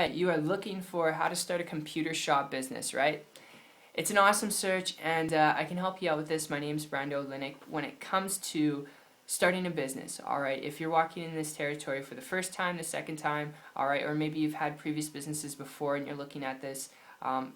You are looking for how to start a computer shop business, right? It's an awesome search, and I can help you out with this. My name's Brando Linick. When it comes to starting a business, alright, if you're walking in this territory for the first time, the second time, alright, or maybe you've had previous businesses before and you're looking at this,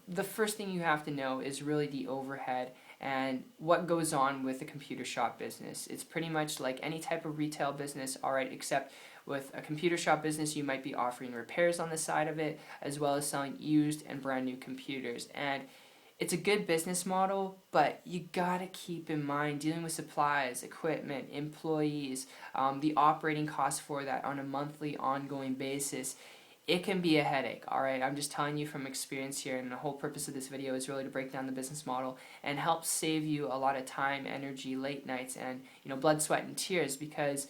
the first thing you have to know is really the overhead and what goes on with a computer shop business. It's pretty much like any type of retail business, alright, except with a computer shop business you might be offering repairs on the side of it, as well as selling used and brand new computers. And it's a good business model, but you gotta keep in mind dealing with supplies, equipment, employees, the operating costs for that on a monthly ongoing basis. It can be a headache, alright? I'm just telling you from experience here, and the whole purpose of this video is really to break down the business model and help save you a lot of time, energy, late nights, and blood, sweat, and tears. Because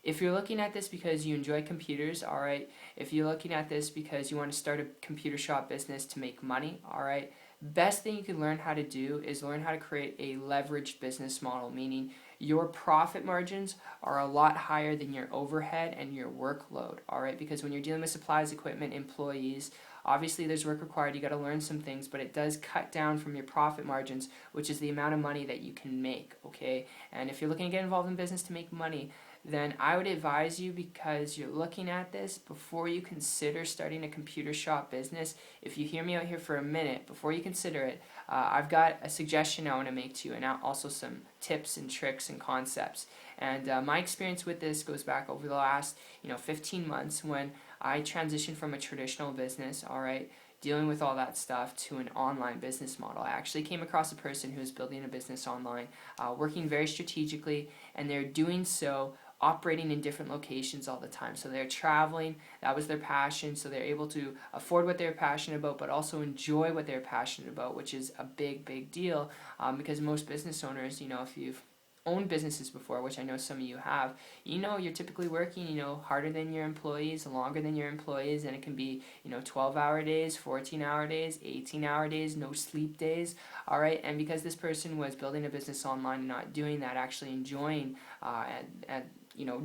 if you're looking at this because you enjoy computers, alright, if you're looking at this because you want to start a computer shop business to make money, alright, best thing you can learn how to do is learn how to create a leveraged business model, meaning your profit margins are a lot higher than your overhead and your workload, alright? Because when you're dealing with supplies, equipment, employees, obviously there's work required, you got to learn some things, but it does cut down from your profit margins, which is the amount of money that you can make, okay? And if you're looking to get involved in business to make money, then I would advise you, because you're looking at this, before you consider starting a computer shop business, if you hear me out here for a minute, before you consider it, I've got a suggestion I want to make to you, and also some tips and tricks and concepts. And my experience with this goes back over the last 15 months when I transitioned from a traditional business, alright, dealing with all that stuff, to an online business model. I actually came across a person who was building a business online, working very strategically, and they're doing so operating in different locations all the time. So they're traveling, that was their passion, so they're able to afford what they're passionate about, but also enjoy what they're passionate about, which is a big deal, because most business owners, if you've owned businesses before, which I know some of you have, you're typically working, harder than your employees, longer than your employees, and it can be, 12-hour days, 14-hour days, 18-hour days, no sleep days, alright? And because this person was building a business online and not doing that, actually enjoying and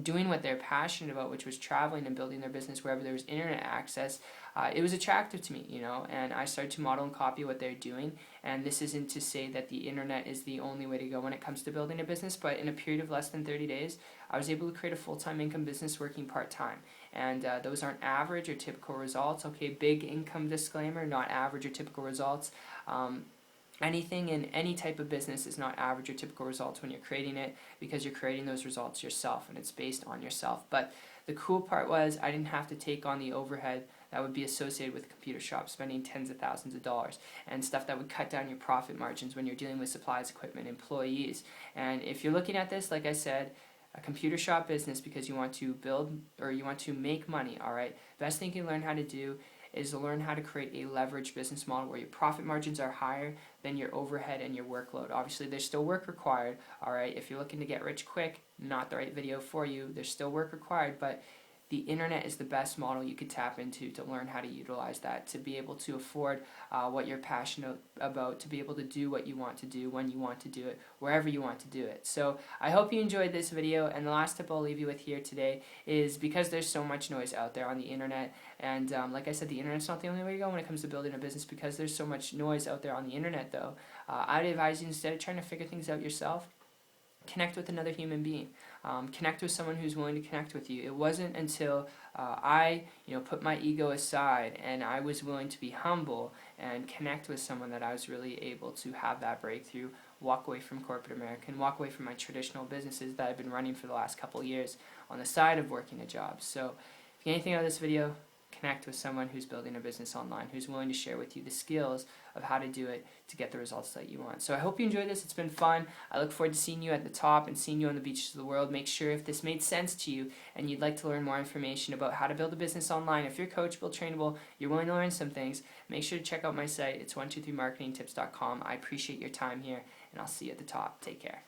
doing what they're passionate about, which was traveling and building their business wherever there was internet access, it was attractive to me, and I started to model and copy what they're doing. And this isn't to say that the internet is the only way to go when it comes to building a business, but in a period of less than 30 days, I was able to create a full-time income business working part-time. And those aren't average or typical results, okay? Big income disclaimer, not average or typical results. Anything in any type of business is not average or typical results when you're creating it, because you're creating those results yourself and it's based on yourself. But the cool part was I didn't have to take on the overhead that would be associated with a computer shop, spending tens of thousands of dollars, and stuff that would cut down your profit margins when you're dealing with supplies, equipment, employees. And if you're looking at this, like I said, a computer shop business because you want to build or you want to make money, alright, best thing you can learn how to do is to learn how to create a leveraged business model where your profit margins are higher than your overhead and your workload. Obviously, there's still work required, alright? If you're looking to get rich quick, not the right video for you. There's still work required, but the internet is the best model you could tap into to learn how to utilize that, to be able to afford what you're passionate about, to be able to do what you want to do, when you want to do it, wherever you want to do it. So I hope you enjoyed this video, and the last tip I'll leave you with here today is, because there's so much noise out there on the internet, and like I said, the internet's not the only way to go when it comes to building a business. Because there's so much noise out there on the internet though, I'd advise you, instead of trying to figure things out yourself, connect with another human being. Connect with someone who's willing to connect with you. It wasn't until I put my ego aside and I was willing to be humble and connect with someone that I was really able to have that breakthrough, walk away from corporate America, and walk away from my traditional businesses that I've been running for the last couple of years on the side of working a job. So if you get anything out of this video, connect with someone who's building a business online, who's willing to share with you the skills of how to do it to get the results that you want. So I hope you enjoyed this. It's been fun. I look forward to seeing you at the top and seeing you on the beaches of the world. Make sure, if this made sense to you and you'd like to learn more information about how to build a business online, if you're coachable, trainable, you're willing to learn some things, make sure to check out my site. It's 123marketingtips.com. I appreciate your time here, and I'll see you at the top. Take care.